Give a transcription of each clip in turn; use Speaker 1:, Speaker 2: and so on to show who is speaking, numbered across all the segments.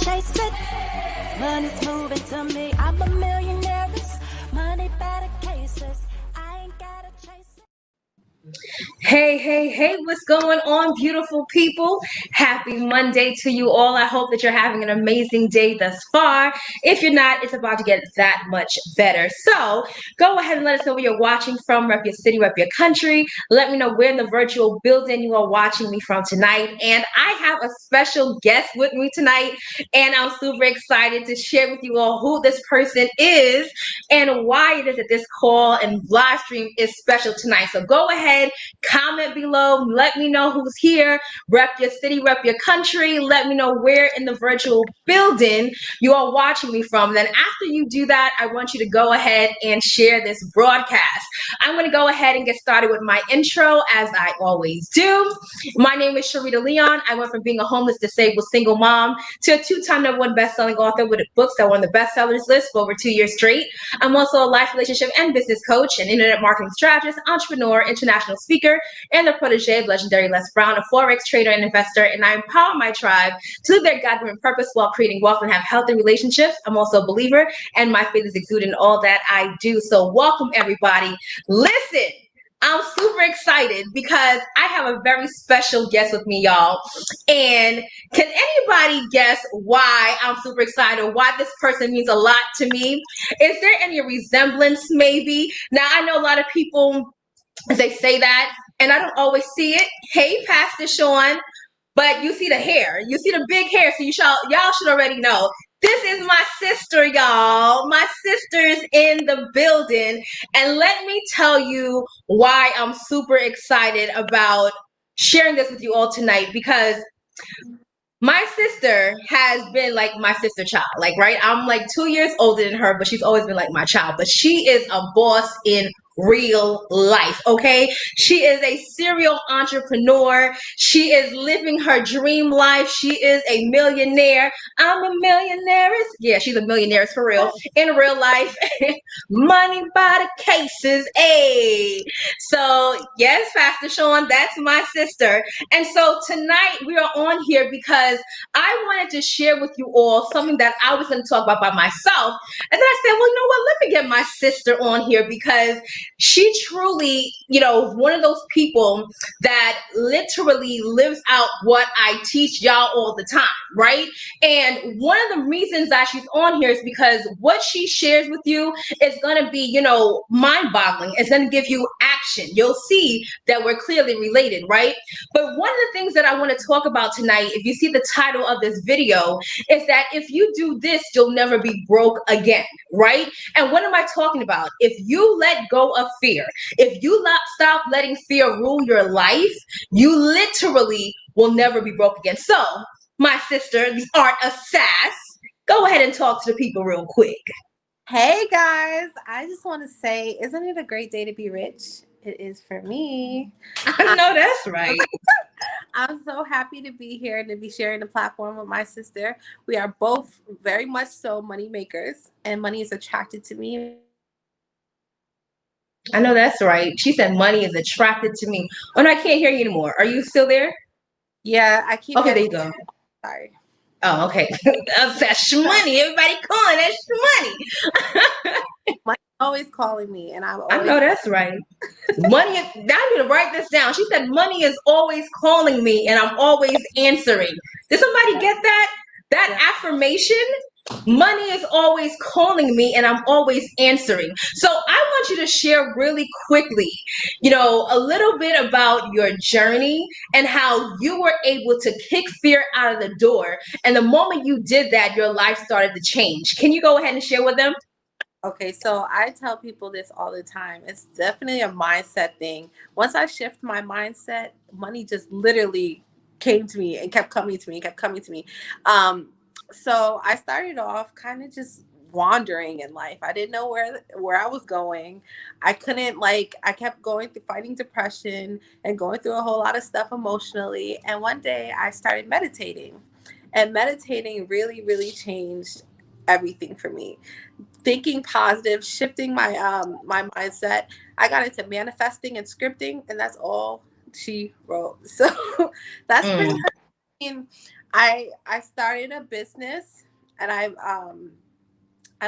Speaker 1: chase it. Money's moving to me. I'm a millionaire. Money better cases. I ain't gotta chase it.
Speaker 2: Hey, what's going on, beautiful people? Happy Monday to you all. I hope that you're having an amazing day thus far. If you're not, it's about to get that much better. So go ahead and let us know where you're watching from. Rep your city, rep your country. Let me know where in the virtual building you are watching me from tonight. And I have a special guest with me tonight, and I'm super excited to share with you all who this person is and why it is that this call and live stream is special tonight. So go ahead, comment below, let me know who's here, rep your city, rep your country, let me know where in the virtual building you are watching me from. Then after you do that, I want you to go ahead and share this broadcast. I'm going to go ahead and get started with my intro as I always do. My name is Sharita Leon. I went from being a homeless, disabled, single mom to a two-time #1 best-selling author with books that were on the bestsellers list for over 2 years straight. I'm also a life, relationship, and business coach, an internet marketing strategist, entrepreneur, international speaker, and the protege of legendary Les Brown, a Forex trader and investor. And I empower my tribe to live their God-given purpose while creating wealth and have healthy relationships. I'm also a believer, and my faith is exuded in all that I do. So welcome, everybody. Listen, I'm super excited because I have a very special guest with me, y'all. And can anybody guess why I'm super excited or why this person means a lot to me? Is there any resemblance, maybe? Now, I know a lot of people, they say that, and I don't always see it. Hey, Pastor Sean. But you see the hair. You see the big hair. So y'all should already know. This is my sister, y'all. My sister's in the building. And let me tell you why I'm super excited about sharing this with you all tonight, because my sister has been like my sister child, like, right? I'm like 2 years older than her, but she's always been like my child. But she is a boss in real life, okay? She is a serial entrepreneur. She is living her dream life. She is a millionaire. I'm a millionaire. Yeah, she's a millionaire for real. In real life. Money by the cases. Hey. So, yes, Pastor Sean, that's my sister. And so tonight we are on here because I wanted to share with you all something that I was going to talk about by myself. And then I said, well, you know what? Let me get my sister on here because she truly, one of those people that literally lives out what I teach y'all all the time, right? And one of the reasons that she's on here is because what she shares with you is going to be, mind-boggling. It's going to give you action. You'll see that we're clearly related, right? But one of the things that I want to talk about tonight, if you see the title of this video, is that if you do this, you'll never be broke again, right? And what am I talking about? If you let go of fear, if you stop letting fear rule your life, you literally will never be broke again. So, my sister, the art of sass, go ahead and talk to the people real quick.
Speaker 3: Hey guys, I just want to say, isn't it a great day to be rich? It is for me.
Speaker 2: I know that's right.
Speaker 3: I'm so happy to be here and to be sharing the platform with my sister. We are both very much so money makers, and money is attracted to me.
Speaker 2: I know that's right. She said money is attracted to me. Oh, no, I can't hear you anymore. Are you still there?
Speaker 3: Yeah, I keep
Speaker 2: Okay,
Speaker 3: getting...
Speaker 2: there you go.
Speaker 3: Sorry.
Speaker 2: Oh, okay. That's money. Everybody calling. That's money.
Speaker 3: Money's always calling me, and I'm always...
Speaker 2: I know that's right. Money is... Now I need to write this down. She said money is always calling me, and I'm always answering. Did somebody get that? That affirmation? Money is always calling me and I'm always answering. So I want you to share really quickly, a little bit about your journey and how you were able to kick fear out of the door. And the moment you did that, your life started to change. Can you go ahead and share with them?
Speaker 3: Okay, so I tell people this all the time. It's definitely a mindset thing. Once I shift my mindset, money just literally came to me and kept coming to me and kept coming to me. So I started off kind of just wandering in life. I didn't know where I was going. I kept going through fighting depression and going through a whole lot of stuff emotionally. And one day I started meditating, and meditating really, really changed everything for me. Thinking positive, shifting my my mindset. I got into manifesting and scripting, and that's all she wrote. So that's pretty much. I started a business, and I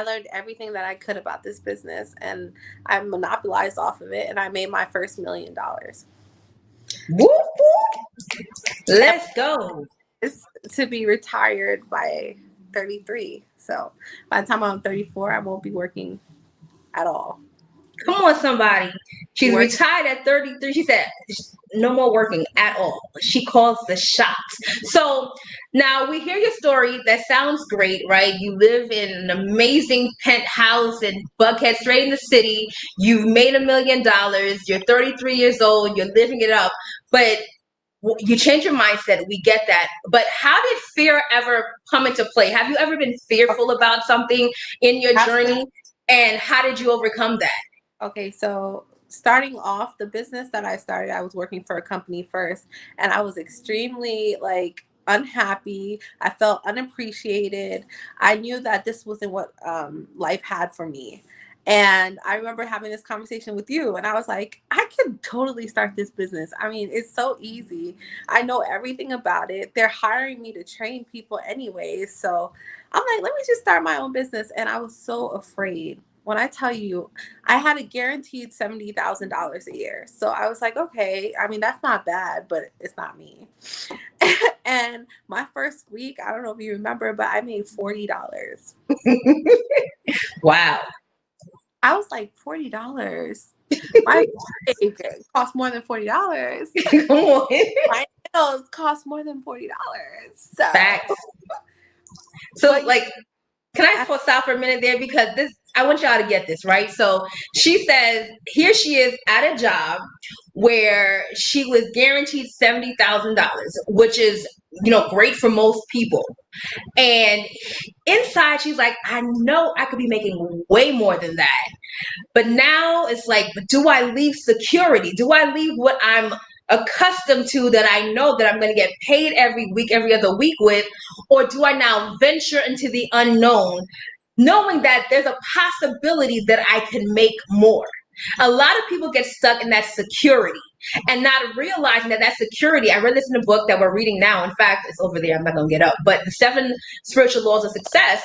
Speaker 3: learned everything that I could about this business, and I monopolized off of it, and I made my first $1 million.
Speaker 2: Whoop, whoop. Let's go.
Speaker 3: It's to be retired by 33. So by the time I'm 34, I won't be working at all.
Speaker 2: Come on, somebody. She's
Speaker 3: Work.
Speaker 2: retired at 33. She said no more working at all. She calls the shots. So now we hear your story. That sounds great, right? You live in an amazing penthouse in Buckhead, straight in the city. You've made $1 million. You're 33 years old. You're living it up. But you change your mindset. We get that. But how did fear ever come into play? Have you ever been fearful about something in your journey? And how did you overcome that?
Speaker 3: Okay, so starting off, the business that I started, I was working for a company first, and I was extremely like unhappy. I felt unappreciated. I knew that this wasn't what life had for me. And I remember having this conversation with you, and I was like, I can totally start this business. I mean, it's so easy. I know everything about it. They're hiring me to train people anyways. So I'm like, let me just start my own business. And I was so afraid. When I tell you, I had a guaranteed $70,000 a year. So I was like, okay, I mean, that's not bad, but it's not me. And my first week, I don't know if you remember, but I made $40.
Speaker 2: Wow.
Speaker 3: I was like, $40. My cake cost more than $40.
Speaker 2: Come on.
Speaker 3: My nails cost more than $40. So,
Speaker 2: Facts. So,
Speaker 3: but
Speaker 2: like, can I stop for a minute there? Because this, I want y'all to get this, right? So she says, here she is at a job where she was guaranteed $70,000, which is, great for most people. And inside, she's like, I know I could be making way more than that. But now it's like, do I leave security? Do I leave what I'm accustomed to, that I know that I'm going to get paid every week, every other week with? Or do I now venture into the unknown, knowing that there's a possibility that I can make more? A lot of people get stuck in that security and not realizing that security. I read this in a book that we're reading now. In fact, it's over there. I'm not going to get up. But the 7 Spiritual Laws of Success,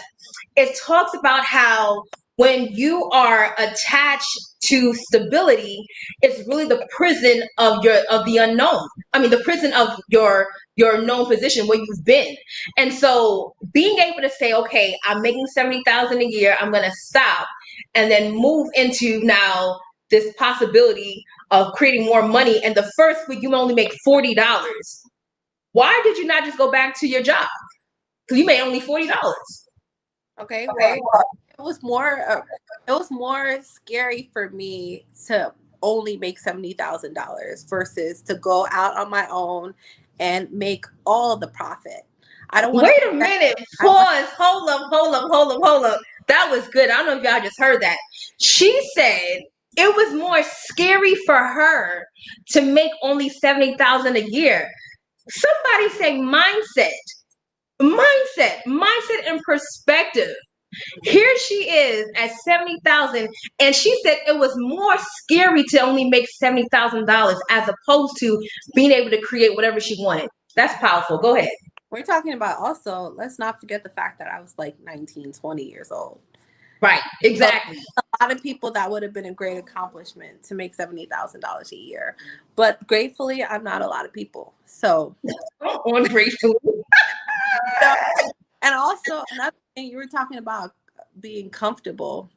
Speaker 2: it talks about how when you are attached to stability, it's really the prison of the unknown. I mean, the prison of your known position where you've been. And so being able to say, okay, I'm making 70,000 a year, I'm going to stop, and then move into now this possibility of creating more money. And the first week you only make $40. Why did you not just go back to your job? Because you made only $40.
Speaker 3: okay, well, it was more scary for me to only make $70,000 versus to go out on my own and make all of the profit. I don't want
Speaker 2: Wait a minute. Pause. Hold up. That was good. I don't know if y'all just heard that. She said it was more scary for her to make only 70,000 a year. Somebody say mindset. Mindset and perspective. Here she is at 70,000, and she said it was more scary to only make $70,000 as opposed to being able to create whatever she wanted. That's powerful. Go ahead.
Speaker 3: We're talking about also, let's not forget the fact that I was like 19, 20 years old.
Speaker 2: Right, exactly.
Speaker 3: So a lot of people, that would have been a great accomplishment to make $70,000 a year. But gratefully, I'm not a lot of people. So,
Speaker 2: ungrateful.
Speaker 3: And also, another thing, you were talking about being comfortable.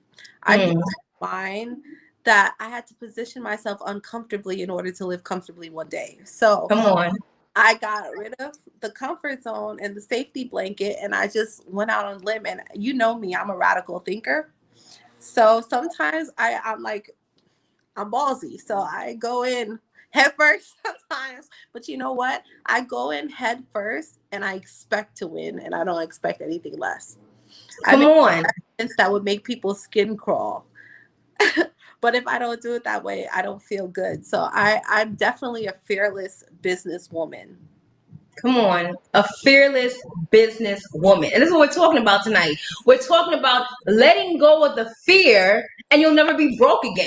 Speaker 3: I do find that I had to position myself uncomfortably in order to live comfortably one day. So
Speaker 2: come on.
Speaker 3: I got rid of the comfort zone and the safety blanket, and I just went out on a limb. And you know me, I'm a radical thinker. So sometimes I'm ballsy. So I go in head first sometimes. But you know what? I go in head first and I expect to win, and I don't expect anything less.
Speaker 2: Come on.
Speaker 3: That would make people's skin crawl. But if I don't do it that way, I don't feel good. So I'm definitely a fearless businesswoman.
Speaker 2: Come on, a fearless business woman. And this is what we're talking about tonight. We're talking about letting go of the fear, and you'll never be broke again.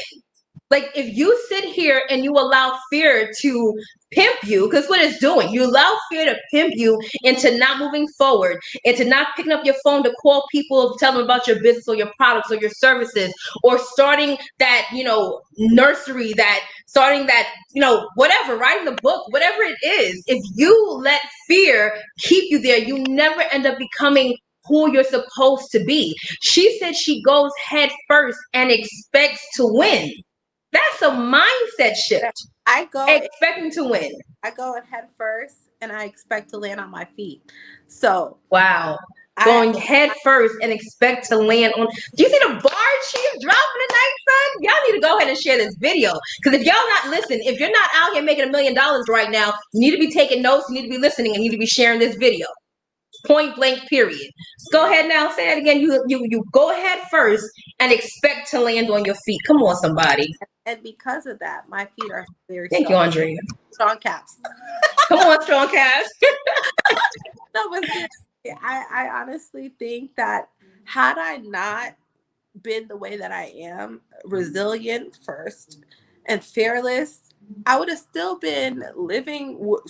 Speaker 2: Like if you sit here and you allow fear to pimp you, because what it's doing, you allow fear to pimp you into not moving forward, into not picking up your phone to call people, tell them about your business or your products or your services, or starting that, nursery, that starting that, whatever, writing the book, whatever it is. If you let fear keep you there, you never end up becoming who you're supposed to be. She said she goes head first and expects to win. That's a mindset shift.
Speaker 3: I go
Speaker 2: Expecting to win.
Speaker 3: I go in head first and I expect to land on my feet. So
Speaker 2: Wow.
Speaker 3: I
Speaker 2: Going head first and expect to land on. Do you see the bars she's dropping tonight, son? Y'all need to go ahead and share this video. Because if y'all not listen, if you're not out here making $1 million right now, you need to be taking notes, you need to be listening, and you need to be sharing this video. Point blank, period. Go ahead now, say it again. You go ahead first and expect to land on your feet. Come on, somebody.
Speaker 3: and because of that, my feet are very
Speaker 2: Thank you,
Speaker 3: strong.
Speaker 2: Andrea.
Speaker 3: Strong caps.
Speaker 2: Come on, strong cast.
Speaker 3: No, but seriously, I honestly think that had I not been the way that I am, resilient first and fearless, I would have still been living in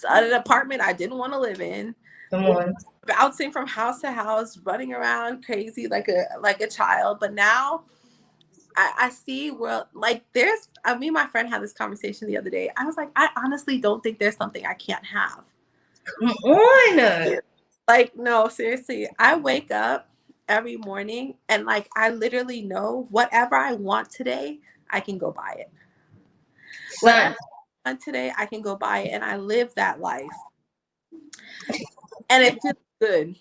Speaker 3: an apartment I didn't want to live in,
Speaker 2: Come on.
Speaker 3: bouncing from house to house, running around crazy like a child. But now I see where like there's me and my friend had this conversation the other day. I was like, I honestly don't think there's something I can't have.
Speaker 2: Come on.
Speaker 3: Like, no, seriously, I wake up every morning and like I literally know whatever I want today, I can go buy it. Whatever I want today, I can go buy it, and I live that life. And it feels good.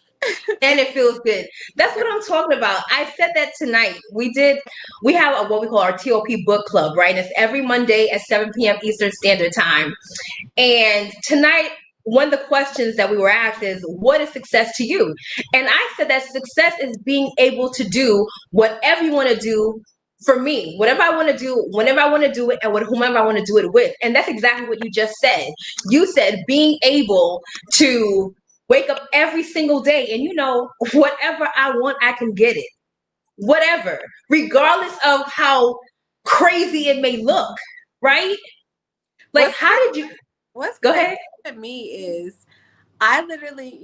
Speaker 2: And it feels good. That's what I'm talking about. I said that tonight. We have what we call our TOP book club, right? It's every Monday at 7 p.m. Eastern Standard Time. And tonight, one of the questions that we were asked is, what is success to you? And I said that success is being able to do whatever you want to do for me, whatever I want to do, whenever I want to do it, and with whomever I want to do it with. And that's exactly what you just said. You said being able to wake up every single day and whatever I want, I can get it. Whatever, regardless of how crazy it may look, right? Like,
Speaker 3: What's
Speaker 2: go
Speaker 3: crazy
Speaker 2: ahead.
Speaker 3: to me is I literally,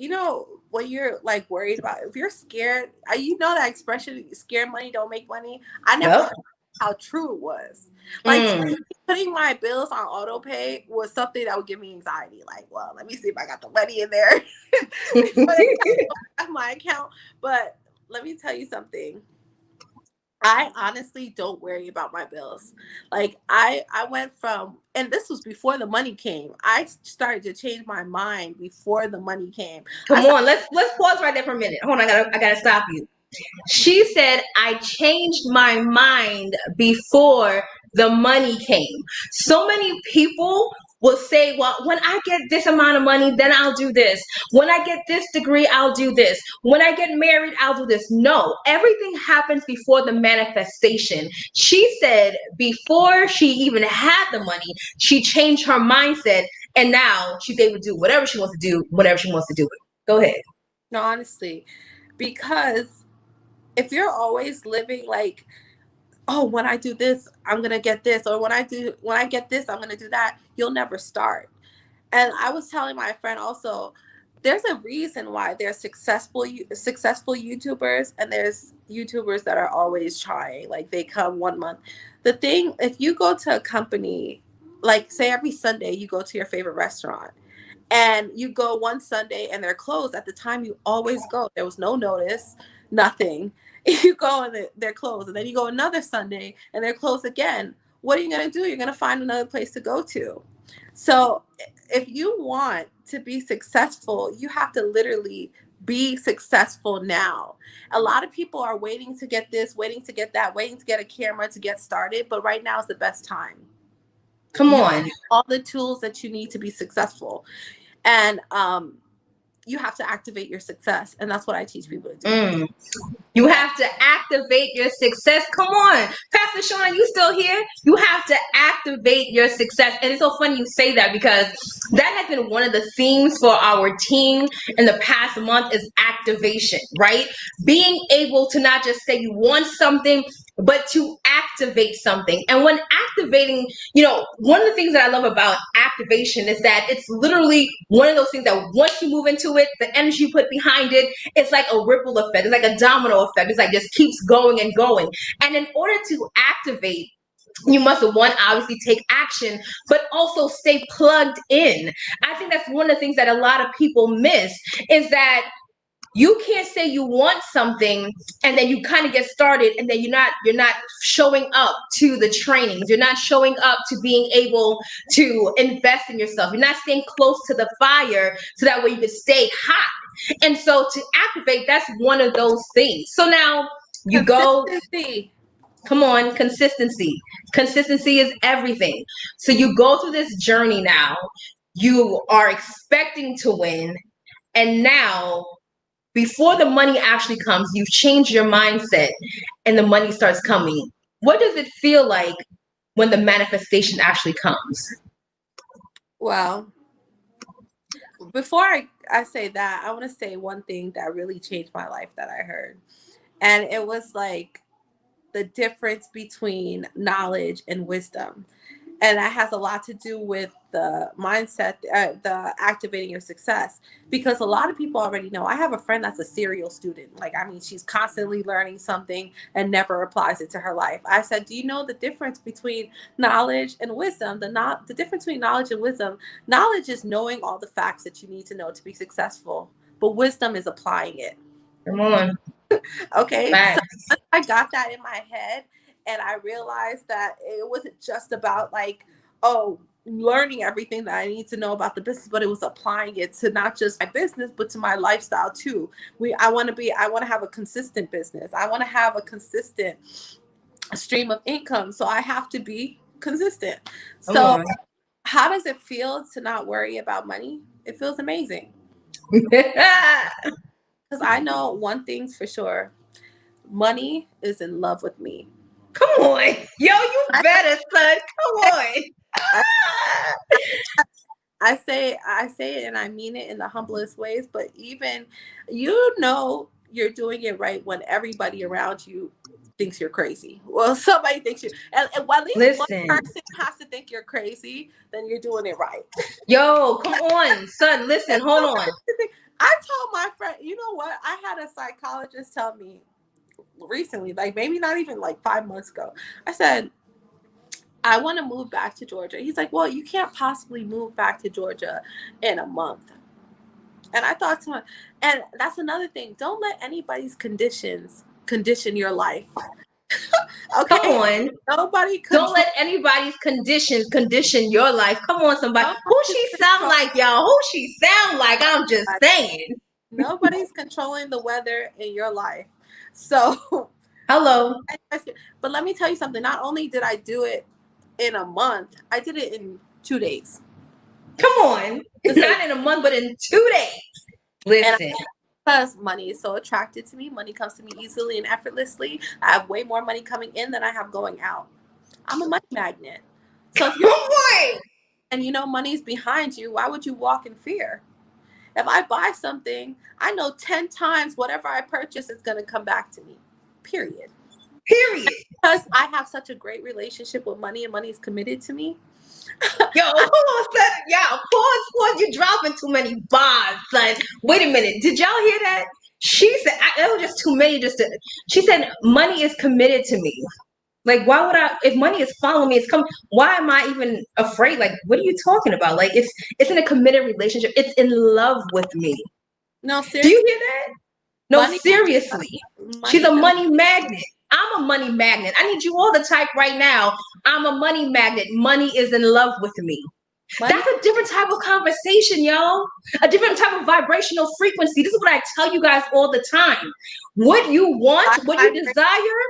Speaker 3: when you're like worried about if you're scared, that expression, scared money don't make money. I never heard how true it was. Like putting my bills on auto pay was something that would give me anxiety. Like, well, let me see if I got the money in there my account. But let me tell you something. I honestly don't worry about my bills. Like I went from, and this was before the money came. I started to change my mind before the money came.
Speaker 2: Come on, let's pause right there for a minute. Hold on, I gotta stop you. She said, I changed my mind before the money came. So many people will say, well, when I get this amount of money, then I'll do this. When I get this degree, I'll do this. When I get married, I'll do this. No, everything happens before the manifestation. She said before she even had the money, she changed her mindset, and now she's able to do whatever she wants to do, whenever she wants to do it. Go ahead.
Speaker 3: No, honestly, because if you're always living like, oh, when I do this, I'm gonna get this, or when I get this, I'm gonna do that, you'll never start. And I was telling my friend also, there's a reason why there's successful YouTubers and there's YouTubers that are always trying. Like they come 1 month. The thing, if you go to a company, like say every Sunday you go to your favorite restaurant, and you go one Sunday and they're closed at the time you always go. There was no notice, nothing. You go and they're closed, and then you go another Sunday and they're closed again. What are you going to do? You're going to find another place to go to. So if you want to be successful, you have to literally be successful now. A lot of people are waiting to get this, waiting to get that, waiting to get a camera to get started. But right now is the best time.
Speaker 2: Come on.
Speaker 3: All the tools that you need to be successful. And you have to activate your success. And that's what I teach people to do.
Speaker 2: You have to activate your success. Come on. Pastor Sean, you still here? You have to activate your success. And it's so funny you say that, because that has been one of the themes for our team in the past month is activation, right? Being able to not just say you want something, but to activate something. And when activating, you know, one of the things that I love about activation is that it's literally one of those things that once you move into it, the energy you put behind it, it's like a ripple effect. It's like a domino effect. It's like just keeps going and going. And in order to activate, you must, one, obviously take action, but also stay plugged in. I think that's one of the things that a lot of people miss, is that you can't say you want something and then you kind of get started and then you're not showing up to the trainings, you're not showing up to being able to invest in yourself, you're not staying close to the fire so that way you can stay hot. And so to activate, that's one of those things. So now you go,
Speaker 3: Consistency.
Speaker 2: come on, consistency. Consistency is everything. So you go through this journey now, you are expecting to win, and now before the money actually comes, you've changed your mindset and the money starts coming. What does it feel like when the manifestation actually comes?
Speaker 3: Well, before I say that, I want to say one thing that really changed my life that I heard. And it was like the difference between knowledge and wisdom. And that has a lot to do with the mindset, the activating your success. Because a lot of people already know. I have a friend that's a serial student. Like, I mean, she's constantly learning something and never applies it to her life. I said, do you know the difference between knowledge and wisdom? The difference between knowledge and wisdom, knowledge is knowing all the facts that you need to know to be successful. But wisdom is applying it.
Speaker 2: Come on.
Speaker 3: Okay. So
Speaker 2: Facts.
Speaker 3: I got that in my head, and I realized that it wasn't just about like, oh, learning everything that I need to know about the business, but it was applying it to not just my business, but to my lifestyle too. I want to have a consistent business. I want to have a consistent stream of income. So I have to be consistent.
Speaker 2: Come
Speaker 3: So
Speaker 2: on.
Speaker 3: how does it feel to not worry about money? It feels amazing. Because I know one thing's for sure. Money is in love with me.
Speaker 2: Come on. Yo, you
Speaker 3: I,
Speaker 2: better, son. Come on.
Speaker 3: I, I say it and I mean it in the humblest ways, but even you're doing it right when everybody around you thinks you're crazy. Well, somebody thinks you, and at least one
Speaker 2: Listen.
Speaker 3: person has to think you're crazy, then you're doing it right.
Speaker 2: Yo, come on, son. Listen, hold on.
Speaker 3: I told my friend, you know what? I had a psychologist tell me recently, like maybe not even like 5 months ago. I said, I want to move back to Georgia. He's like, well, you can't possibly move back to Georgia in a month. And I thought to myself, and that's another thing. Don't let anybody's conditions condition your life. Okay?
Speaker 2: Come on.
Speaker 3: Nobody
Speaker 2: Don't let anybody's conditions condition your life. Come on, somebody. Who she sound like, y'all? Who she sound like? I'm just saying.
Speaker 3: Nobody's controlling the weather in your life. So,
Speaker 2: hello.
Speaker 3: But let me tell you something. Not only did I do it in a month, I did it in 2 days.
Speaker 2: Come on. It's not in a month, but in 2 days. Listen.
Speaker 3: Because money is so attracted to me. Money comes to me easily and effortlessly. I have way more money coming in than I have going out. I'm a money magnet. So if you're and you know money's behind you, why would you walk in fear? If I buy something, I know 10 times whatever I purchase is going to come back to me. Period. Because I have such a great relationship with money and money is committed to me.
Speaker 2: Yo, hold on, son. Y'all, pause. You're dropping too many bars, son. Wait a minute. Did y'all hear that? She said, that was just too many. She said, money is committed to me. Like, why would I, if money is following me, it's coming, why am I even afraid? Like, what are you talking about? Like, it's in a committed relationship. It's in love with me.
Speaker 3: No, seriously.
Speaker 2: Do you hear that? No, seriously. She's a money magnet. I'm a money magnet. I need you all to type right now. I'm a money magnet. Money is in love with me. That's a different type of conversation, y'all. A different type of vibrational frequency. This is what I tell you guys all the time. What you want, what you desire,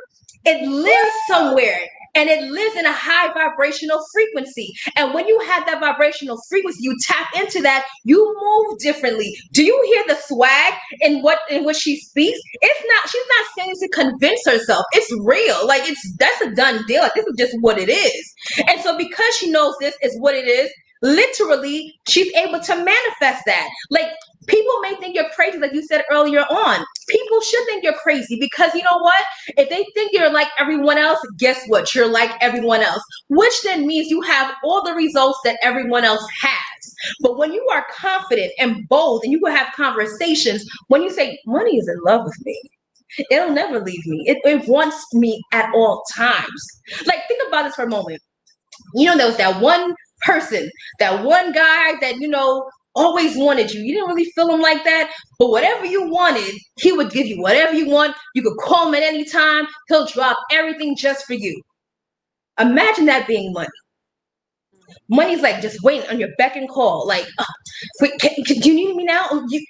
Speaker 2: it lives somewhere. And it lives in a high vibrational frequency. And when you have that vibrational frequency, you tap into that, you move differently. Do you hear the swag in what she speaks? She's not saying to convince herself. It's real. Like that's a done deal. Like this is just what it is. And so because she knows this is what it is, literally she's able to manifest that. Like People may think you're crazy, like you said earlier on. People should think you're crazy because you know what? If they think you're like everyone else, guess what? You're like everyone else, which then means you have all the results that everyone else has. But when you are confident and bold and you will have conversations, when you say, money is in love with me, it'll never leave me. It wants me at all times. Like, think about this for a moment. You know, there was that one person, that one guy that, you know, always wanted you. You didn't really feel him like that, but whatever you wanted, he would give you whatever you want. You could call him at any time. He'll drop everything just for you. Imagine that being money. Money's like just waiting on your beck and call. Like, wait, do you need me now?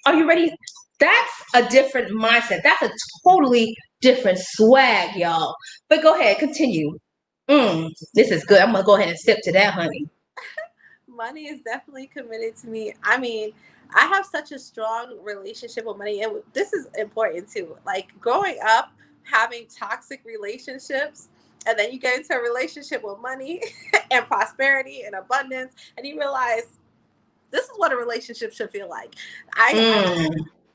Speaker 2: Are you ready? That's a different mindset. That's a totally different swag, y'all. But go ahead, continue. This is good. I'm gonna go ahead and sip to that, honey.
Speaker 3: Money is definitely committed to me. I mean, I have such a strong relationship with money, and this is important too. Like growing up, having toxic relationships, and then you get into a relationship with money and prosperity and abundance, and you realize this is what a relationship should feel like. I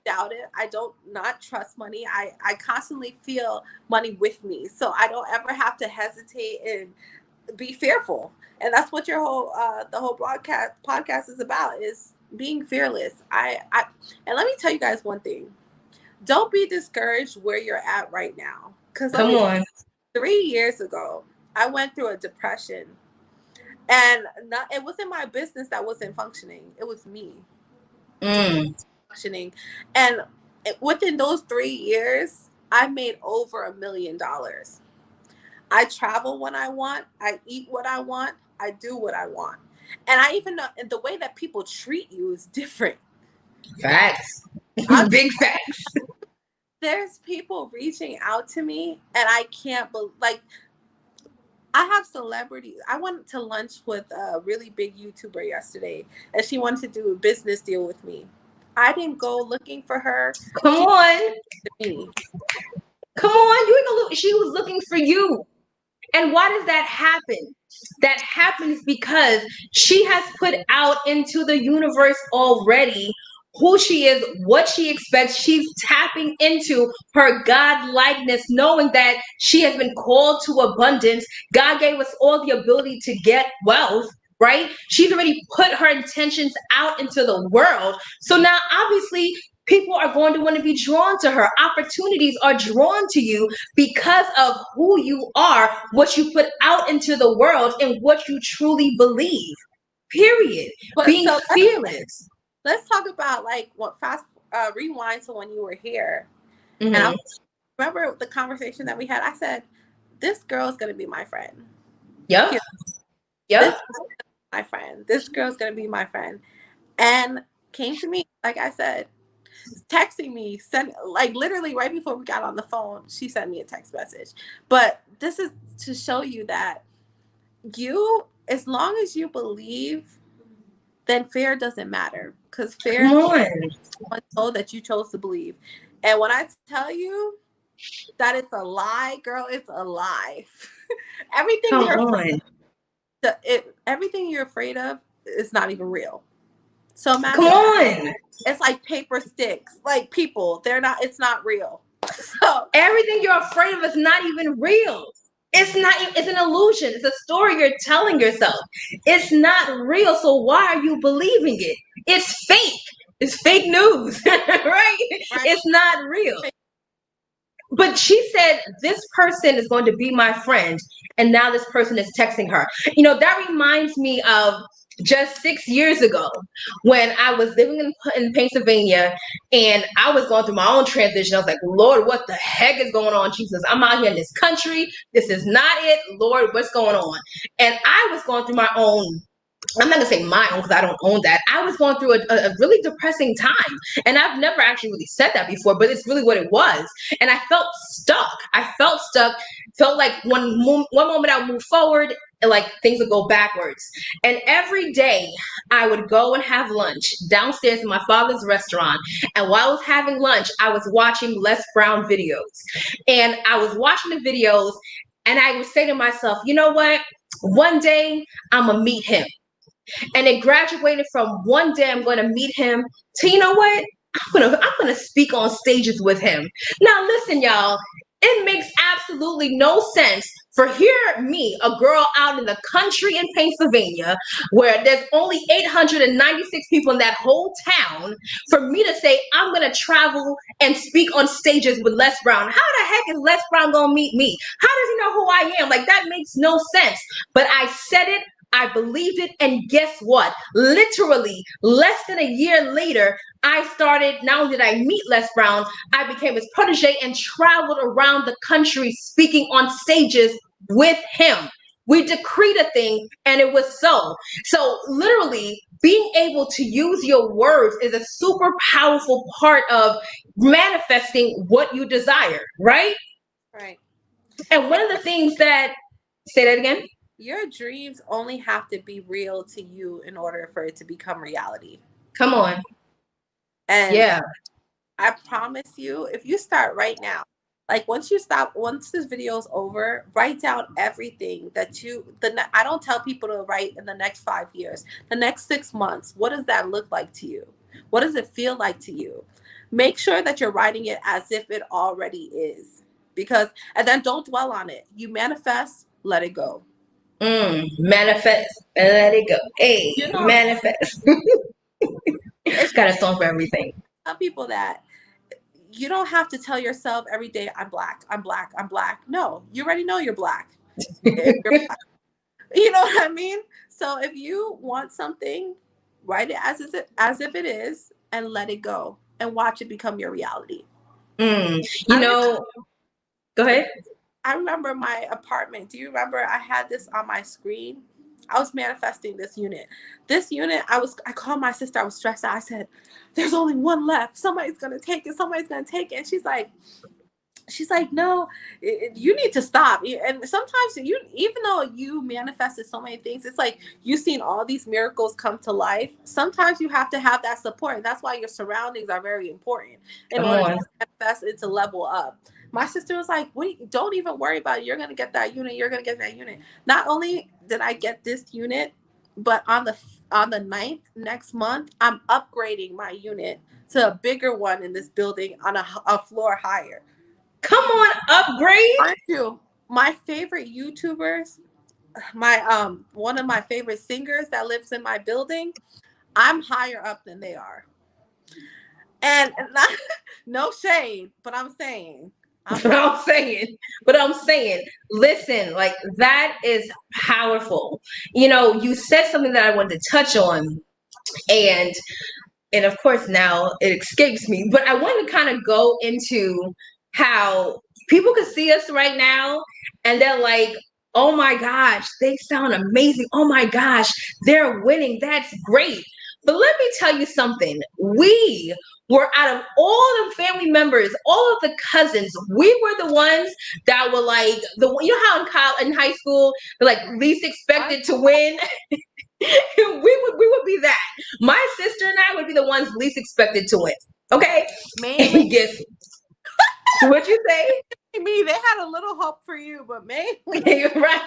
Speaker 3: doubt it. I don't not trust money. I constantly feel money with me, so I don't ever have to hesitate and be fearful. And that's what your whole the whole broadcast podcast is about, is being fearless. I and let me tell you guys one thing. Don't be discouraged where you're at right now, because
Speaker 2: Come on.
Speaker 3: 3 years ago I went through a depression, and it wasn't my business that wasn't functioning, it was me functioning. And within those 3 years I made over $1 million. I travel when I want. I eat what I want. I do what I want. And I even know, and the way that people treat you is different.
Speaker 2: Facts.
Speaker 3: I'm,
Speaker 2: Big facts.
Speaker 3: there's people reaching out to me, and I can't believe, like, I have celebrities. I went to lunch with a really big YouTuber yesterday, and she wanted to do a business deal with me. I didn't go looking for her.
Speaker 2: Come
Speaker 3: She
Speaker 2: on.
Speaker 3: came to me.
Speaker 2: Come on. You ain't gonna look. She was looking for you. And why does that happen? That happens because she has put out into the universe already who she is, what she expects. She's tapping into her God likeness, knowing that she has been called to abundance. God gave us all the ability to get wealth, right? She's already put her intentions out into the world. So now, obviously, people are going to want to be drawn to her. Opportunities are drawn to you because of who you are, what you put out into the world, and what you truly believe. Period.
Speaker 3: But
Speaker 2: Being
Speaker 3: so
Speaker 2: fearless.
Speaker 3: let's talk about like what fast rewind to when you were here. And
Speaker 2: Mm-hmm.
Speaker 3: I remember the conversation that we had. I said, this girl is going to be my friend.
Speaker 2: Yep.
Speaker 3: This
Speaker 2: Yep.
Speaker 3: girl's my friend. This girl's going to be my friend. And came to me, like I said, texting me, sent, like literally right before we got on the phone, she sent me a text message. But this is to show you that you, as long as you believe, then fear doesn't matter, because fear
Speaker 2: Come
Speaker 3: is
Speaker 2: on.
Speaker 3: one told that you chose to believe. And when I tell you that it's a lie, girl, it's a lie. everything
Speaker 2: Come
Speaker 3: you're afraid
Speaker 2: on.
Speaker 3: everything you're afraid of is not even real. So
Speaker 2: Come
Speaker 3: imagine that.
Speaker 2: on.
Speaker 3: It's like paper sticks. Like people, they're not. It's not real. So
Speaker 2: Everything you're afraid of is not even real. It's not, it's an illusion. It's a story you're telling yourself. It's not real. So why are you believing it? It's fake. It's fake news, right?
Speaker 3: right.
Speaker 2: It's not real. But she said, this person is going to be my friend. And now this person is texting her. You know, that reminds me of just 6 years ago when I was living in Pennsylvania and I was going through my own transition. I was like, Lord, what the heck is going on? Jesus, I'm out here in this country. This is not it. Lord, what's going on? And I was going through my own, I'm not gonna say my own because I don't own that. I was going through a really depressing time. And I've never actually really said that before, but it's really what it was. And I felt stuck. Felt like one moment I would move forward and like things would go backwards. And every day I would go and have lunch downstairs in my father's restaurant. And while I was having lunch, I was watching Les Brown videos. And I was watching the videos and I would say to myself, you know what? One day I'm gonna meet him. And it graduated from one day I'm going to meet him to, you know what? I'm gonna speak on stages with him. Now listen, y'all, it makes absolutely no sense for here me, a girl out in the country in Pennsylvania, where there's only 896 people in that whole town, for me to say I'm gonna travel and speak on stages with Les Brown. How the heck is Les Brown gonna meet me? How does he know who I am? Like, that makes no sense. But I said it, I believed it, and guess what? Literally, less than a year later, I started, not only did I meet Les Brown, I became his protege and traveled around the country speaking on stages with him. We decreed a thing and it was so. So literally, being able to use your words is a super powerful part of manifesting what you desire, right?
Speaker 3: Right.
Speaker 2: And one of the things that, say that again.
Speaker 3: Your dreams only have to be real to you in order for it to become reality.
Speaker 2: Come on.
Speaker 3: And
Speaker 2: Yeah.
Speaker 3: I promise you, if you start right now, like once this video is over, write down everything that I don't tell people to write in the next 5 years, the next 6 months. What does that look like to you? What does it feel like to you? Make sure that you're writing it as if it already is, and then don't dwell on it. You manifest, let it go.
Speaker 2: Manifest and let it go. Hey, manifest.
Speaker 3: It's
Speaker 2: got a song for everything.
Speaker 3: Tell people that you don't have to tell yourself every day, I'm black, I'm black, I'm black. No, you already know you're black. You're black. You know what I mean? So if you want something, write it as if it is and let it go and watch it become your reality.
Speaker 2: Go ahead.
Speaker 3: I remember my apartment. Do you remember I had this on my screen? I was manifesting this unit. I called my sister. I was stressed out. I said, there's only one left. Somebody's going to take it. Somebody's going to take it. And she's like, no, you need to stop. And sometimes even though you manifested so many things, it's like you've seen all these miracles come to life. Sometimes you have to have that support. And that's why your surroundings are very important in order to manifest and to level up. My sister was like, don't even worry about it. You're going to get that unit. You're going to get that unit. Not only did I get this unit, but on the 9th next month, I'm upgrading my unit to a bigger one in this building on a floor higher.
Speaker 2: Come on, upgrade.
Speaker 3: Aren't you? My favorite YouTubers, one of my favorite singers that lives in my building, I'm higher up than they are. And no shade, but I'm saying.
Speaker 2: Listen, like, that is powerful. You said something that I wanted to touch on, and of course now it escapes me, but I want to kind of go into how people can see us right now and they're like, oh my gosh, they sound amazing. Oh my gosh, they're winning. That's great. But let me tell you something. We were, out of all the family members, all of the cousins, we were the ones that were like, how in high school, they're like least expected to win. we would be that. My sister and I would be the ones least expected to win. Okay?
Speaker 3: Mainly.
Speaker 2: Yes. What'd you say?
Speaker 3: Me, they had a little hope for you, but mainly.
Speaker 2: Right.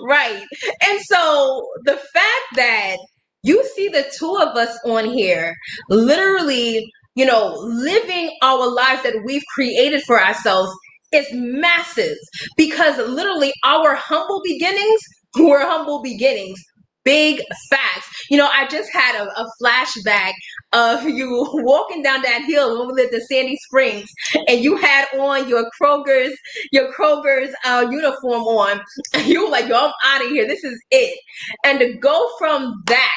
Speaker 2: Right. And so the fact that you see the two of us on here literally, living our lives that we've created for ourselves is massive, because literally our humble beginnings were humble beginnings. Big facts. I just had a flashback of you walking down that hill when we lived in Sandy Springs, and you had on your Kroger's uniform on, and you were like, yo, I'm out of here. This is it. And to go from that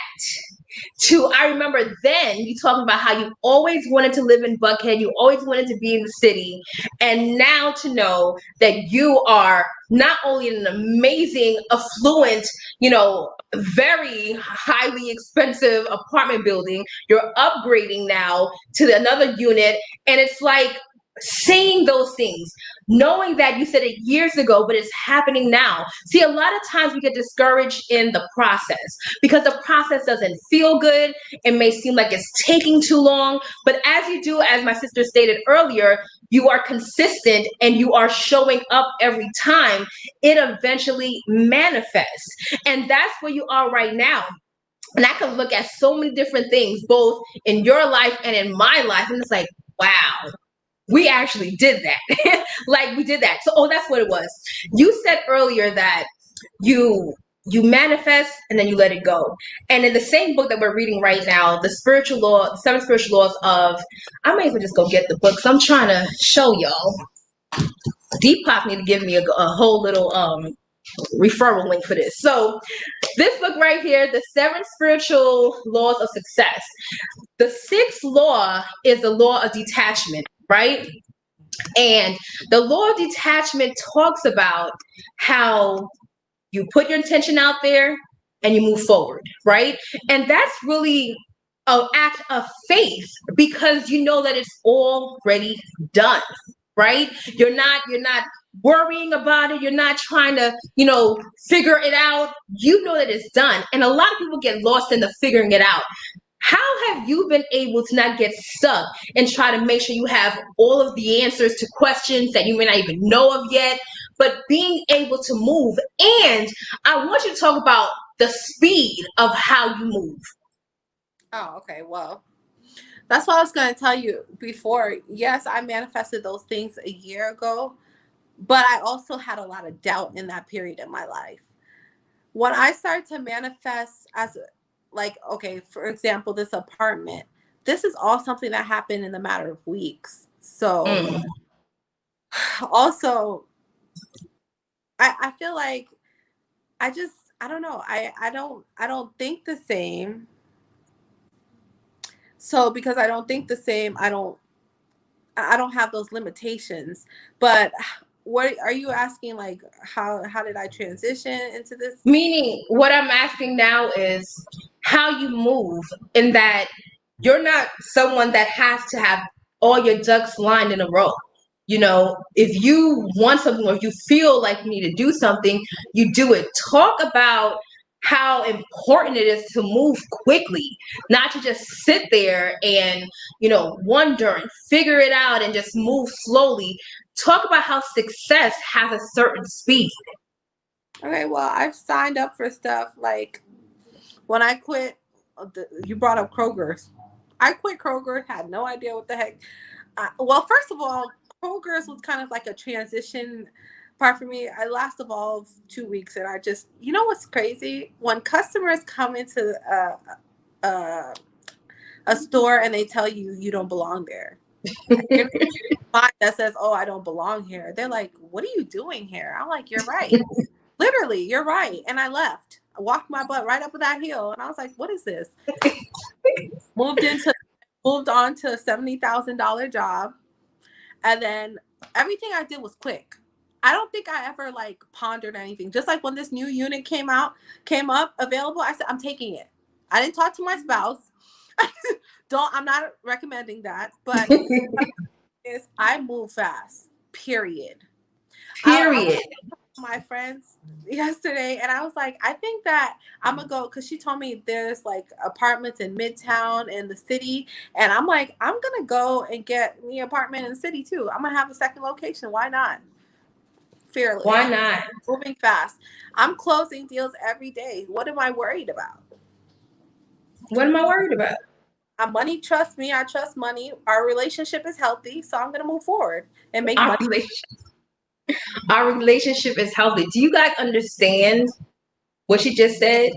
Speaker 2: to, I remember then you talking about how you always wanted to live in Buckhead, you always wanted to be in the city, and now to know that you are not only in an amazing, affluent, very highly expensive apartment building, you're upgrading now to another unit, and it's like saying those things, knowing that you said it years ago, but it's happening now. See, a lot of times we get discouraged in the process because the process doesn't feel good. It may seem like it's taking too long, but as you do, as my sister stated earlier, you are consistent and you are showing up every time, it eventually manifests. And that's where you are right now. And I can look at so many different things, both in your life and in my life. And it's like, wow, we actually did that. Like we did that. So, oh, that's what it was. You said earlier that you manifest and then you let it go. And in the same book that we're reading right now, the spiritual law, seven spiritual laws of, I may as well just go get the book. So I'm trying to show y'all. Deepak need to give me a whole little referral link for this. So this book right here, the seven spiritual laws of success. The sixth law is the law of detachment, right? And the law of detachment talks about how you put your intention out there and you move forward, right? And that's really an act of faith because you know that it's already done, right? You're not worrying about it. You're not trying to, figure it out. You know that it's done. And a lot of people get lost in the figuring it out. How have you been able to not get stuck and try to make sure you have all of the answers to questions that you may not even know of yet, but being able to move? And I want you to talk about the speed of how you move.
Speaker 3: Oh, okay. Well, that's what I was going to tell you before. Yes, I manifested those things a year ago, but I also had a lot of doubt in that period in my life. When I started to manifest like, okay, for example, this apartment, this is all something that happened in a matter of weeks. So also, I feel like I don't know. I don't think the same. So because I don't think the same, I don't have those limitations. But what are you asking? Like, how did I transition into this?
Speaker 2: Meaning, what I'm asking now is how you move, in that you're not someone that has to have all your ducks lined in a row. If you want something or if you feel like you need to do something, you do it. Talk about how important it is to move quickly, not to just sit there and, wonder and figure it out and just move slowly. Talk about how success has a certain speed.
Speaker 3: Okay, well, I've signed up for stuff like when I quit. You brought up Kroger's. I quit Kroger, had no idea what the heck. Well, first of all, Kroger's was kind of like a transition part for me. I last evolved 2 weeks, and I just, what's crazy? When customers come into a store and they tell you you don't belong there, that says, "Oh, I don't belong here." They're like, "What are you doing here?" I'm like, "You're right." Literally, you're right. And I left. I walked my butt right up that hill, and I was like, "What is this?" moved on to a $70,000 job, and then everything I did was quick. I don't think I ever like pondered anything. Just like when this new unit came up available, I said, "I'm taking it." I didn't talk to my spouse. I'm not recommending that, but I move fast. Period.
Speaker 2: Period.
Speaker 3: My friends yesterday, and I was like, I think that I'm gonna go, because she told me there's like apartments in Midtown in the city, and I'm like, I'm gonna go and get me an apartment in the city too. I'm gonna have a second location. Why not? Fearless.
Speaker 2: Why not?
Speaker 3: Moving fast. I'm closing deals every day. What am I worried about?
Speaker 2: What am I worried about?
Speaker 3: Money trusts me. I trust money. Our relationship is healthy, so I'm gonna move forward and make
Speaker 2: Our
Speaker 3: money.
Speaker 2: relationship is healthy. Do you guys understand what she just said?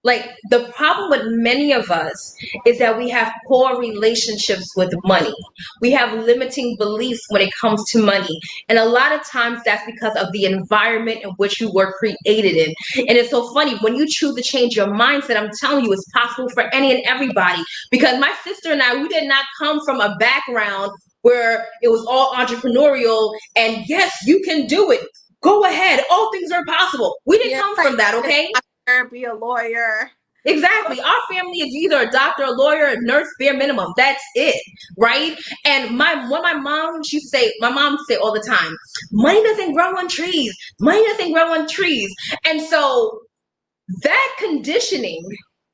Speaker 2: Like, the problem with many of us is that we have poor relationships with money. We have limiting beliefs when it comes to money. And a lot of times that's because of the environment in which you were created in. And it's so funny, when you choose to change your mindset, I'm telling you, it's possible for any and everybody. Because my sister and I, we did not come from a background where it was all entrepreneurial and yes, you can do it. Go ahead. All things are possible. We didn't come from that, okay?
Speaker 3: Be a lawyer.
Speaker 2: Exactly. Our family is either a doctor, a lawyer, a nurse, bare minimum. That's it, right? And my mom say all the time, money doesn't grow on trees. Money doesn't grow on trees. And so that conditioning,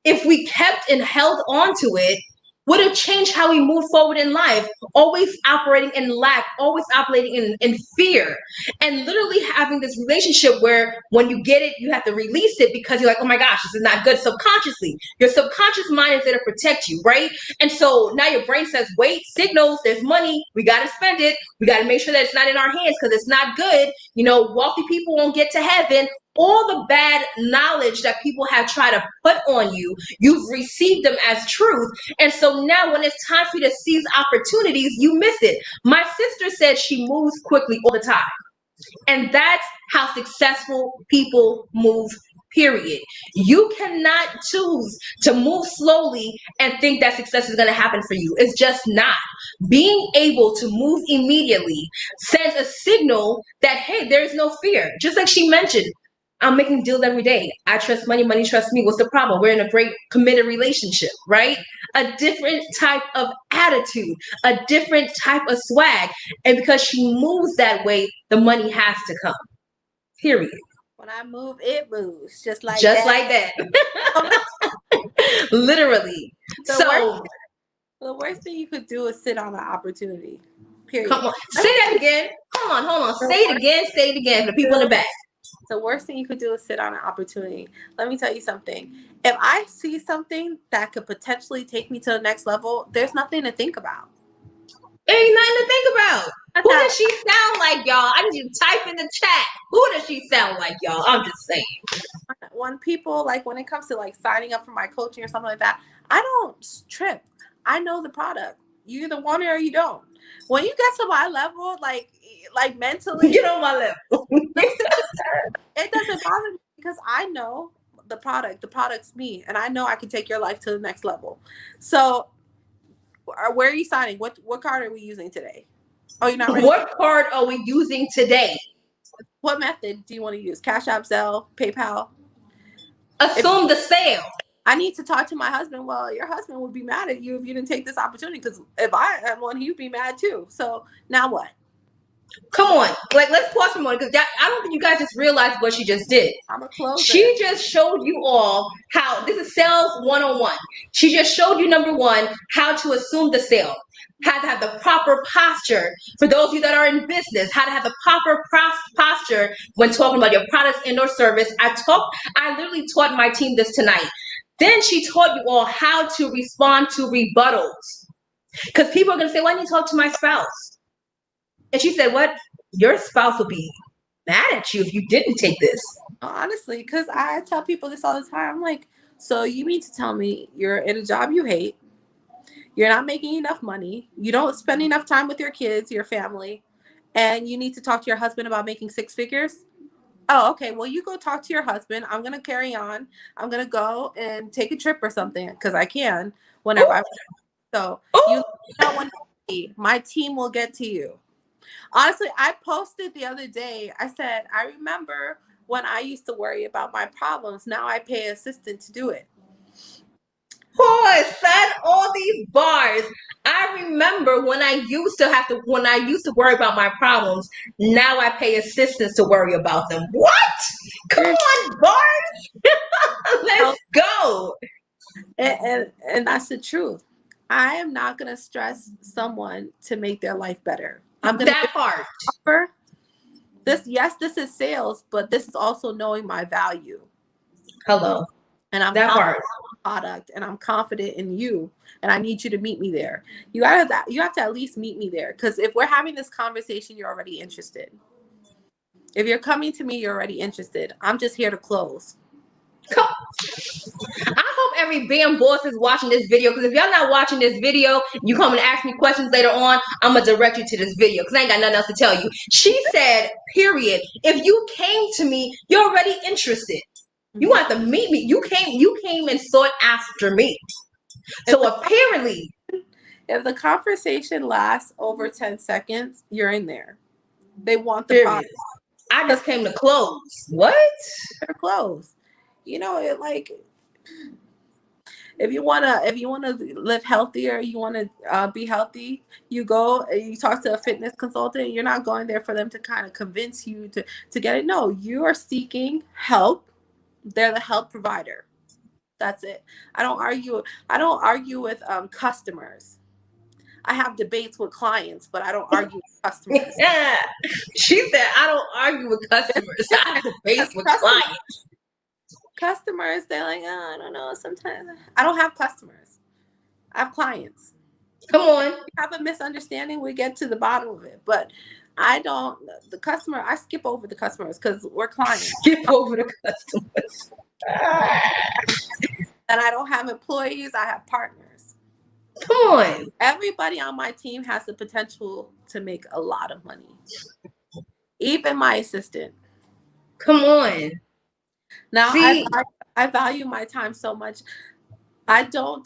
Speaker 2: if we kept and held on to it, would have changed how we move forward in life. Always operating in lack, always operating in fear, and literally having this relationship where when you get it, you have to release it because you're like, oh my gosh, this is not good. Subconsciously, your subconscious mind is there to protect you, right? And so now your brain says, wait, signals, there's money, we got to spend it. We got to make sure that it's not in our hands because it's not good. You know, wealthy people won't get to heaven. All the bad knowledge that people have tried to put on you, you've received them as truth. And so now when it's time for you to seize opportunities, you miss it. My sister said she moves quickly all the time. And that's how successful people move, period. You cannot choose to move slowly and think that success is going to happen for you. It's just not. Being able to move immediately sends a signal that, hey, there's no fear. Just like she mentioned, I'm making deals every day. I trust money, money trusts me. What's the problem? We're in a great committed relationship, right? A different type of attitude, a different type of swag. And because she moves that way, the money has to come. Period.
Speaker 3: When I move, it moves just like
Speaker 2: Just
Speaker 3: that.
Speaker 2: like that. Literally.
Speaker 3: The
Speaker 2: So
Speaker 3: the worst thing you could do is sit on an opportunity. Period.
Speaker 2: come on. Say that again. Hold on. Say it again for the people in the back.
Speaker 3: The worst thing you could do is sit on an opportunity. Let me tell you something. If I see something that could potentially take me to the next level, there's nothing to think about.
Speaker 2: Ain't nothing to think about. Who does she sound like, y'all? I need you to type in the chat. Who does she sound like, y'all? I'm just saying.
Speaker 3: When people, like, when it comes to like signing up for my coaching or something like that, I don't trip. I know the product. You either want it or you don't. When you get to my level, like mentally,
Speaker 2: get on my level.
Speaker 3: It doesn't bother me because I know the product. The product's me, and I know I can take your life to the next level. So, where are you signing? What card are we using today? Oh, you're not ready.
Speaker 2: What card are we using today?
Speaker 3: What method do you want to use? Cash App, Zelle, PayPal?
Speaker 2: Assume the sale.
Speaker 3: I need to talk to my husband. Well, your husband would be mad at you if you didn't take this opportunity, because if I had one, he'd be mad too. So now what?
Speaker 2: Come on. Like, let's pause for a moment because I don't think you guys just realized what she just did.
Speaker 3: I'm a closer.
Speaker 2: She just showed you all how this is sales 101. She just showed you, number one, how to assume the sale, how to have the proper posture. For those of you that are in business, how to have the proper posture when talking about your products and or service. I literally taught my team this tonight. Then she taught you all how to respond to rebuttals. Because people are going to say, well, I need to talk to my spouse. And she said, what? Your spouse will be mad at you if you didn't take this.
Speaker 3: Honestly, because I tell people this all the time. I'm like, so you mean to tell me you're in a job you hate, you're not making enough money, you don't spend enough time with your kids, your family, and you need to talk to your husband about making six figures? Oh, okay. Well, you go talk to your husband. I'm going to carry on. I'm going to go and take a trip or something because I can whenever I want. So you don't want to, my team will get to you. Honestly, I posted the other day. I said, I remember when I used to worry about my problems. Now I pay an assistant to do it.
Speaker 2: Boy, said all these bars. I remember when I used to worry about my problems. Now I pay assistants to worry about them. What? Come on, bars. Let's go.
Speaker 3: And that's the truth. I am not going to stress someone to make their life better. I'm going
Speaker 2: that part.
Speaker 3: Offer. This is sales, but this is also knowing my value.
Speaker 2: Hello.
Speaker 3: And I'm
Speaker 2: that part.
Speaker 3: Product, and I'm confident in you, and I need you to meet me there. You have to at least meet me there, because if we're having this conversation, you're already interested. If you're coming to me, you're already interested. I'm just here to close.
Speaker 2: I hope every damn boss is watching this video, because if y'all not watching this video, you come and ask me questions later on, I'm going to direct you to this video because I ain't got nothing else to tell you. She said, period. If you came to me, you're already interested. You want to meet me. You came and sought after me. So apparently,
Speaker 3: if the conversation lasts over 10 seconds, you're in there. They want the product.
Speaker 2: I just came to close. What?
Speaker 3: They're close. You know, it like if you wanna live healthier, you wanna be healthy, you go and you talk to a fitness consultant. You're not going there for them to kind of convince you to get it. No, you are seeking help. They're the help provider. That's it. I don't argue. I don't argue with customers. I have debates with clients, but I don't argue with customers.
Speaker 2: Yeah. She said, I don't argue with customers. I have debates
Speaker 3: Because
Speaker 2: with clients.
Speaker 3: customers, they're like, oh, I don't know. Sometimes I don't have customers. I have clients.
Speaker 2: Come on.
Speaker 3: We have a misunderstanding. We get to the bottom of it, but I don't. The customer, I skip over the customers because we're clients,
Speaker 2: Skip over the customers.
Speaker 3: and I don't have employees. I have partners.
Speaker 2: Come on.
Speaker 3: Everybody on my team has the potential to make a lot of money. Even my assistant.
Speaker 2: Come on.
Speaker 3: Now
Speaker 2: See,
Speaker 3: I value my time so much. I do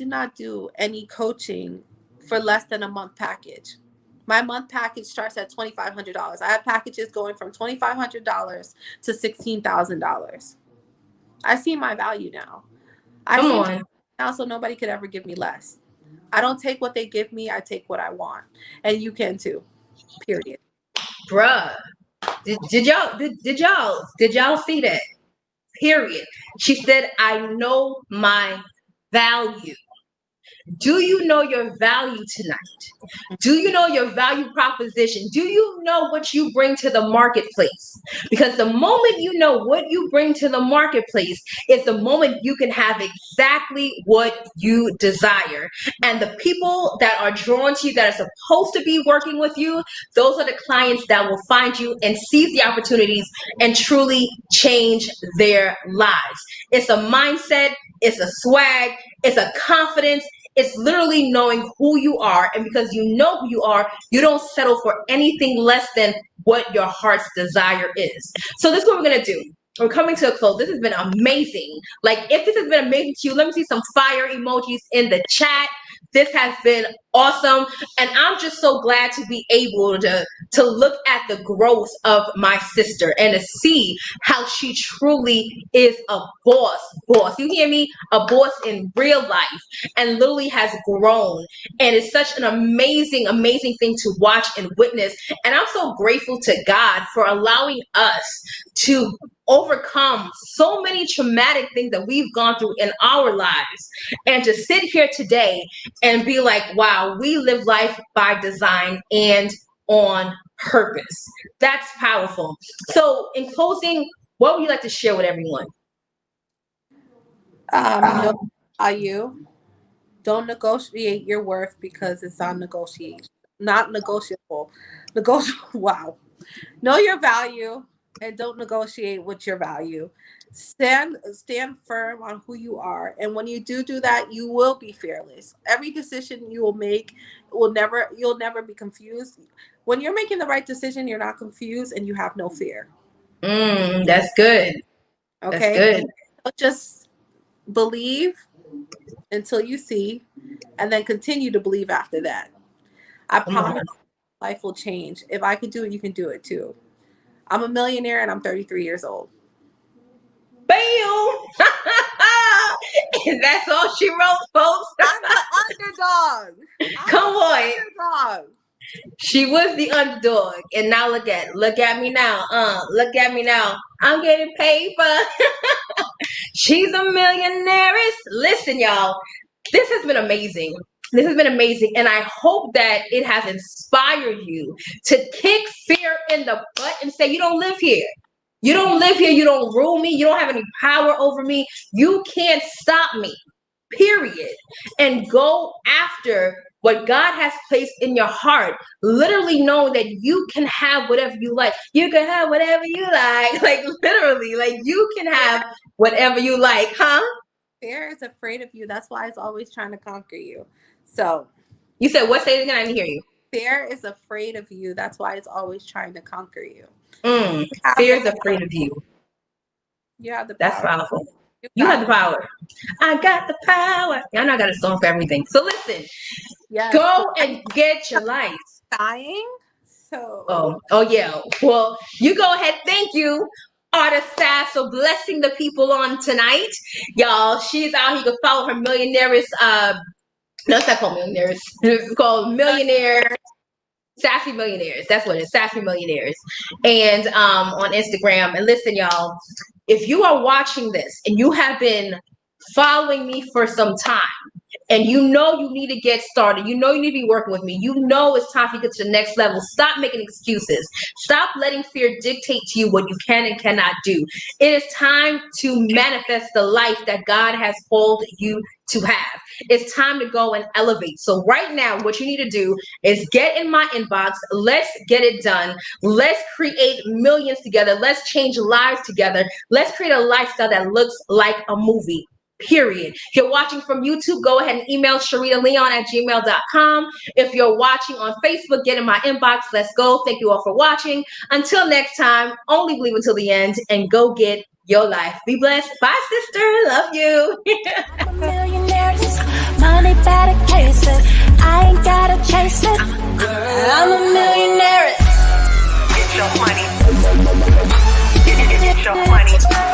Speaker 3: not do any coaching for less than a month package. My month package starts at $2,500. I have packages going from $2,500 to $16,000. I see my value now.
Speaker 2: come on.
Speaker 3: Now, so nobody could ever give me less. I don't take what they give me. I take what I want, and you can too. Period.
Speaker 2: Bruh. Did y'all see that? Period. She said, I know my value. Do you know your value tonight? Do you know your value proposition? Do you know what you bring to the marketplace? Because the moment you know what you bring to the marketplace is the moment you can have exactly what you desire. And the people that are drawn to you, that are supposed to be working with you, those are the clients that will find you and seize the opportunities and truly change their lives. It's a mindset, it's a swag, it's a confidence. It's literally knowing who you are. And because you know who you are, you don't settle for anything less than what your heart's desire is. So this is what we're going to do. We're coming to a close. This has been amazing. Like, if this has been amazing to you, let me see some fire emojis in the chat. This has been awesome. And I'm just so glad to be able to look at the growth of my sister and to see how she truly is a boss. You hear me? A boss in real life, and literally has grown. And it's such an amazing thing to watch and witness. And I'm so grateful to God for allowing us to overcome so many traumatic things that we've gone through in our lives, and to sit here today and be like, wow, we live life by design and on purpose. That's powerful. So in closing, what would you like to share with everyone?
Speaker 3: No value. Don't negotiate your worth because it's not negotiable. Negotiable. Wow. Know your value and don't negotiate with your value. Stand firm on who you are, and when you do that, you will be fearless. Every decision you will make you'll never be confused. When you're making the right decision, you're not confused and you have no fear.
Speaker 2: That's good. That's
Speaker 3: Okay?
Speaker 2: good.
Speaker 3: So just believe until you see, and then continue to believe after that. I promise life will change. If I could do it, you can do it too. I'm a millionaire and I'm 33 years old.
Speaker 2: Bam! And that's all she wrote, folks.
Speaker 3: I'm the underdog.
Speaker 2: Come on.
Speaker 3: Underdog.
Speaker 2: She was the underdog. And now look at me now. Look at me now. I'm getting paper. She's a millionaire. Listen, y'all. This has been amazing. This has been amazing. And I hope that it has inspired you to kick fear in the butt and say, you don't live here. You don't live here. You don't rule me. You don't have any power over me. You can't stop me. Period. And go after what God has placed in your heart. Literally knowing that you can have whatever you like. You can have whatever you like. Like, literally, like, you can have whatever you like, huh?
Speaker 3: Fear is afraid of you. That's why it's always trying to conquer you. So
Speaker 2: You said what? Say it again. I didn't hear you.
Speaker 3: fear is afraid of you. That's why it's always trying to conquer you.
Speaker 2: Fear is afraid of you.
Speaker 3: You have the power.
Speaker 2: That's powerful. You have the power. I got the power. Y'all know I got a song for everything. So listen, go and get your life.
Speaker 3: Dying. So.
Speaker 2: Oh yeah. Well, you go ahead. Thank you, Artist Sass, for blessing the people on tonight. Y'all, she's out. You can follow her millionaires. No, it's not called millionaires. It's called Millionaire Sassy Millionaires. That's what it is. Sassy Millionaires. And on Instagram. And listen, y'all. if you are watching this and you have been following me for some time, and you know you need to get started, you know you need to be working with me, you know it's time for you to get to the next level, stop making excuses. Stop letting fear dictate to you what you can and cannot do. It is time to manifest the life that God has called you to have. It's time to go and elevate. So right now, what you need to do is get in my inbox. Let's get it done. Let's create millions together. Let's change lives together. Let's create a lifestyle that looks like a movie. Period. If you're watching from YouTube, go ahead and email SharitaLeon@gmail.com. If you're watching on Facebook, get in my inbox. Let's go. Thank you all for watching. Until next time, only believe until the end and go get your life. Be blessed. Bye, sister. Love you.
Speaker 1: I'm a millionaire, money better cases. I ain't gotta chase it. I'm a millionaire.
Speaker 4: Get your money. Get your money.